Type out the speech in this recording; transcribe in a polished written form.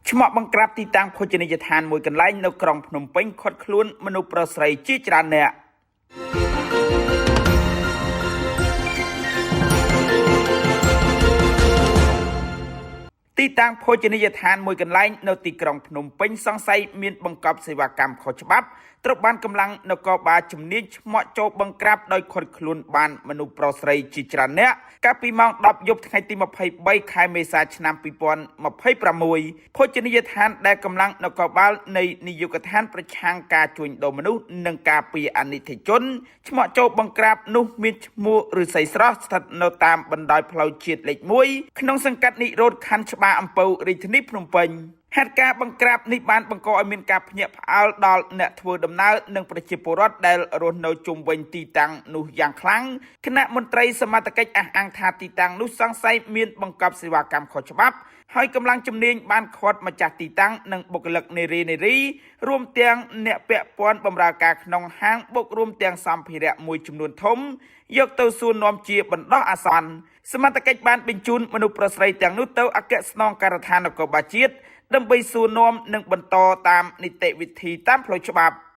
ឆ្មក់បង្ក្រាបទីតាំងភោជនីយដ្ឋានមួយកន្លែងនៅក្រុងភ្នំពេញខត់ខ្លួនមនុស្សប្រុសស្រីជាច្រើនអ្នកទីតាំងភោជនីយដ្ឋានមួយកន្លែងនៅទីក្រុងភ្នំពេញសង្ស័យមានបង្កប់សេវាកម្មខុសច្បាប់ត្រូវបានកម្លាំងនគរបាលជំនាញឆ្មក់ចូលបង្ក្រាបដោយខត់ខ្លួនបានមនុស្សប្រុសស្រីជាច្រើនអ្នកកាលពីម៉ោង 10 យប់ថ្ងៃទី23 ខែមេសាឆ្នាំ2026ភោជនីយដ្ឋានដែលកម្លាំងនគរបាលនៃនាយកដ្ឋានប្រឆាំងការជួញដូរមនុស្សនិងការពារអនិច្ចជនឆ្មក់ចូលបង្ក្រាបនោះមានឈ្មោះឫស្សីស្រស់ស្ថិតនៅតាមបណ្ដោយផ្លូវជាតិលេខ 1 ក្នុងសង្កាត់និរោធខណ្ឌច្បារអំពៅរាជធានីភ្នំពេញហេតុការណ៍បង្ក្រាបនេះបានបង្កឲ្យមានការភ្ញាក់ផ្អើលដល់អ្នកធ្វើដំណើរនិងប្រជាពលរដ្ឋដែលរស់នៅជុំវិញទីតាំងនោះយ៉ាងខ្លាំងគណៈមន្ត្រីសមត្ថកិច្ចអះអាងថាទីតាំងនោះសង្ស័យមានបង្កប់សេវាកម្មខុសច្បាប់ហើយកម្លាំងជំនាញបានឃាត់ម្ចាស់ទីតាំងនិងបុគ្គលិកនារីរួមទាំងអ្នកពាក់ព័ន្ធបម្រើការក្នុងហាងបូករួមទាំងសម្ភារៈមួយចំនួនធំយកទៅសួរនាំជាបណ្ដោះអាសន្នសមត្ថកិច្ចបានបញ្ជូនមនុស្សប្រុសស្រីទាំងនោះទៅអគ្គស្នងការដ្ឋាននគរបាលជាតិដើម្បីសួរនាំនិងបន្តតាមនីតិវិធីតាមផ្លូវច្បាប់